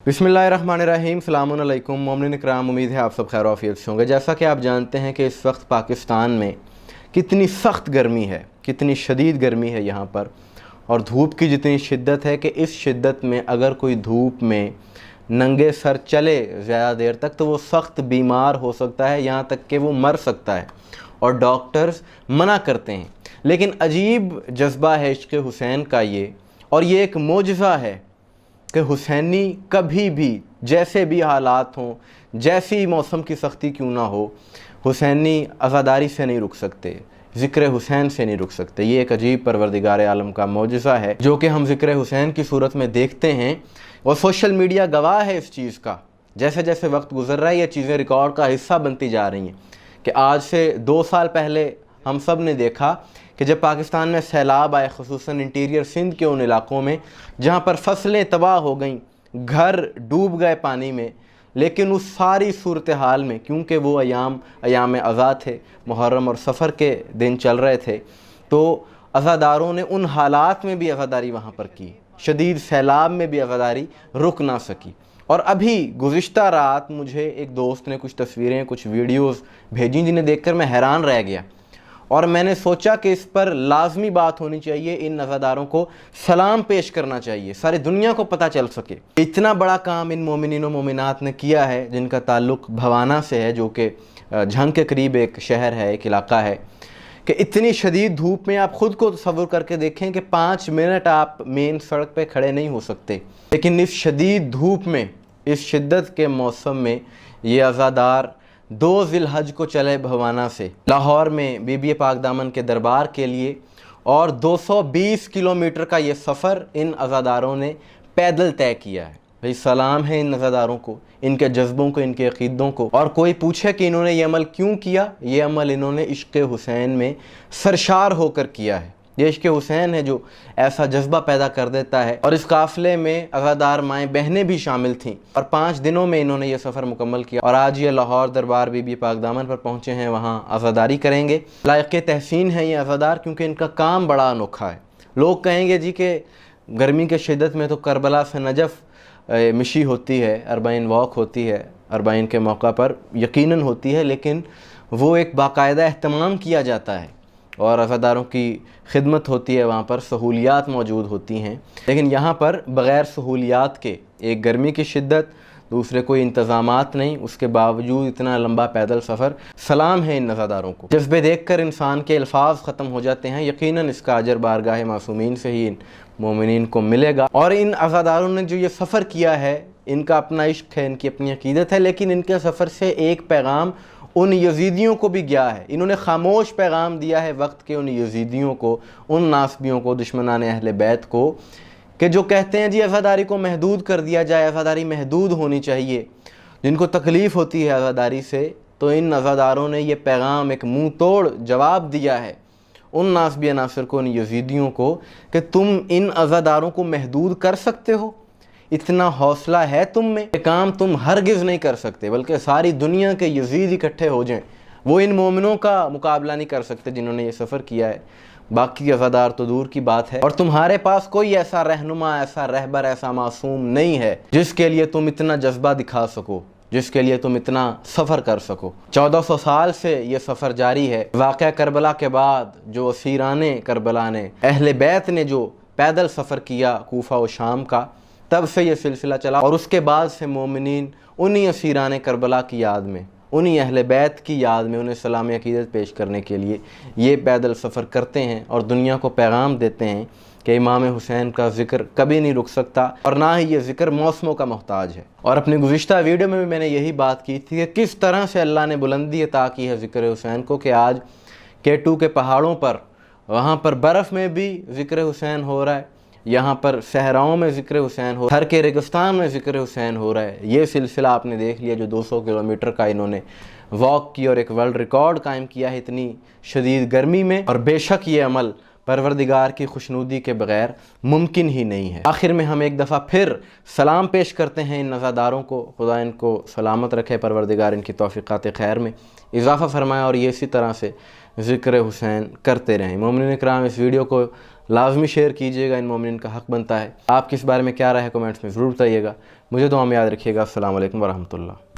बिस्मिल्लाहिर्रहमानिर्रहीम, अस्सलामु अलैकुम मोमिनीन इकराम। उम्मीद है आप सब खैर आफियत से होंगे। जैसा कि आप जानते हैं कि इस वक्त पाकिस्तान में कितनी सख्त गर्मी है, कितनी शदीद गर्मी है यहाँ पर, और धूप की जितनी शिद्दत है कि इस शिद्दत में अगर कोई धूप में नंगे सर चले ज़्यादा देर तक तो वो सख्त बीमार हो सकता है, यहाँ तक कि वो मर सकता है, और डॉक्टर्स मना करते हैं। लेकिन अजीब जज्बा है इश्क़ हुसैन का ये, और ये एक मोजज़ा है कि हुसैनी कभी भी जैसे भी हालात हों, जैसी मौसम की सख्ती क्यों ना हो, हुसैनी अज़ादारी से नहीं रुक सकते, ज़िक्र हुसैन से नहीं रुक सकते। ये एक अजीब परवरदिगार आलम का मोजज़ा है जो कि हम ज़िक्र हुसैन की सूरत में देखते हैं, और सोशल मीडिया गवाह है इस चीज़ का। जैसे जैसे वक्त गुजर रहा है ये चीज़ें रिकॉर्ड का हिस्सा बनती जा रही हैं कि आज से 2 साल पहले हम सब ने देखा कि जब पाकिस्तान में सैलाब आए, ख़ुसूसन इंटीरियर सिंध के उन इलाक़ों में जहाँ पर फसलें तबाह हो गईं, घर डूब गए पानी में, लेकिन उस सारी सूरत हाल में क्योंकि वो अयाम अज़ा थे, मुहर्रम और सफ़र के दिन चल रहे थे, तो अज़ादारों ने उन हालात में भी अज़ादारी वहाँ पर की, शदीद सैलाब में भी अज़ादारी रुक ना सकी। और अभी गुज़िश्ता रात मुझे एक दोस्त ने कुछ तस्वीरें, कुछ वीडियोज़ भेजी जिन्हें देखकर मैं हैरान रह गया, और मैंने सोचा कि इस पर लाजमी बात होनी चाहिए, इन अज़ादारों को सलाम पेश करना चाहिए, सारी दुनिया को पता चल सके। इतना बड़ा काम इन मोमिनीन व मोमिनात ने किया है जिनका ताल्लुक़ भवाना से है, जो कि झंग के करीब एक शहर है, एक इलाका है, कि इतनी शदीद धूप में आप ख़ुद को तसव्वुर करके देखें कि 5 मिनट आप मेन सड़क पे खड़े नहीं हो सकते। लेकिन इस शदीद धूप में, इस शिद्दत के मौसम में ये अज़ादार 2 ज़िलहज को चले भवाना से लाहौर में बीबी पाक दामन के दरबार के लिए, और 220 किलोमीटर का ये सफ़र इन अज़ादारों ने पैदल तय किया है। भाई सलाम है इन अज़ादारों को, इनके जज्बों को, इनके अक़ीदों को। और कोई पूछे कि इन्होंने ये अमल क्यों किया, ये अमल इन्होंने इश्क़ हुसैन में सरशार होकर किया है। ये इश्क़ हुसैन है जो ऐसा जज्बा पैदा कर देता है। और इस काफ़िले में अज़ादार माएँ बहनें भी शामिल थीं, और 5 दिनों में इन्होंने ये सफ़र मुकम्मल किया, और आज ये लाहौर दरबार बीबी पाक दामन पर पहुँचे हैं, वहाँ अज़ादारी करेंगे। लायक़ तहसीन है ये अज़ादार, क्योंकि इनका काम बड़ा अनोखा है। लोग कहेंगे जी कि गर्मी के शिद्दत में तो करबला से नजफ़ मिशी होती है, अरबाइन वॉक होती है, अरबाइन के मौका पर यकीनन होती है, लेकिन वो एक बाकायदा एहतमाम किया जाता है और अज़ादारों की खिदमत होती है, वहाँ पर सहूलियात मौजूद होती हैं। लेकिन यहाँ पर बग़ैर सहूलियात के, एक गर्मी की शिद्दत, दूसरे कोई इंतज़ामात नहीं, उसके बावजूद इतना लंबा पैदल सफ़र। सलाम है इन अज़ादारों को। जज्बे देख कर इंसान के अल्फाज ख़त्म हो जाते हैं। यकीनन इसका अजर बारगाह मासूमीन से ही इन मोमिनीन को मिलेगा। और इन अज़ादारों ने जो ये सफ़र किया है, इनका अपना इश्क़ है, इनकी अपनी अक़ीदत है, लेकिन इनके सफ़र से एक पैगाम उन यजीदियों को भी गया है। इन्होंने खामोश पैगाम दिया है वक्त के उन यजीदियों को, उन नासबियों को, दुश्मनान अहले बैत को, कि जो कहते हैं जी अज़ादारी को महदूद कर दिया जाए, अज़ादारी महदूद होनी चाहिए, जिनको तकलीफ़ होती है अज़ादारी से। तो इन अज़ादारों ने ये पैगाम, एक मुँह तोड़ जवाब दिया है उन नासबी अनासर को, उन यजीदियों को, कि तुम इन अज़ादारों को महदूद कर सकते हो, इतना हौसला है तुम में, ये काम तुम हरगिज़ नहीं कर सकते, बल्कि सारी दुनिया के यजीद इकट्ठे हो जाएं, वो इन मोमिनों का मुकाबला नहीं कर सकते जिन्होंने ये सफ़र किया है। बाकी अज़ादार तो दूर की बात है। और तुम्हारे पास कोई ऐसा रहनुमा, ऐसा रहबर, ऐसा मासूम नहीं है जिसके लिए तुम इतना जज्बा दिखा सको, जिसके लिए तुम इतना सफ़र कर सको। 1400 साल से ये सफ़र जारी है। वाक़या करबला के बाद जो असीराने करबला ने, अहले बैत ने जो पैदल सफ़र किया कूफा व शाम का, तब से ये सिलसिला चला, और उसके बाद से मोमिनीन उन्हीं असीराने करबला की याद में, उन्हीं अहले बैत की याद में, उन्हें सलाम अक़ीदत पेश करने के लिए ये पैदल सफ़र करते हैं, और दुनिया को पैगाम देते हैं कि इमाम हुसैन का ज़िक्र कभी नहीं रुक सकता, और ना ही ये ज़िक्र मौसमों का मोहताज है। और अपनी गुज़िश्ता वीडियो में भी मैंने यही बात की थी कि किस तरह से अल्लाह ने बुलंदी अता की है ज़िक्र हुसैन को, कि आज K2 के पहाड़ों पर, वहाँ पर बर्फ़ में भी ज़िक्र हुसैन हो रहा है, यहाँ पर सहराओं में ज़िक्र हुसैन हो, थर के रेगिस्तान में ज़िक्र हुसैन हो रहा है। ये सिलसिला आपने देख लिया जो 200 किलोमीटर का इन्होंने वॉक की, और एक वर्ल्ड रिकॉर्ड कायम किया है इतनी शदीद गर्मी में। और बेशक ये अमल परवरदिगार की खुशनुदी के बग़ैर मुमकिन ही नहीं है। आखिर में हम एक दफ़ा फिर सलाम पेश करते हैं इन अज़ादारों को। खुदा इनको सलामत रखे, परवरदिगार इनकी तौफ़ीक़ात खैर में इजाफ़ा फरमाए, और ये इसी तरह से ज़िक्र हुसैन करते रहें। मोमिनीन इकराम, इस वीडियो को लाजमी शेयर कीजिएगा, इन मोमिनीन का हक़ बनता है। आपकी इस बारे में क्या राय है कमेंट्स में ज़रूर बताइएगा। مجھے دعا میں یاد رکھیے گا۔ السلام علیکم ورحمۃ اللہ۔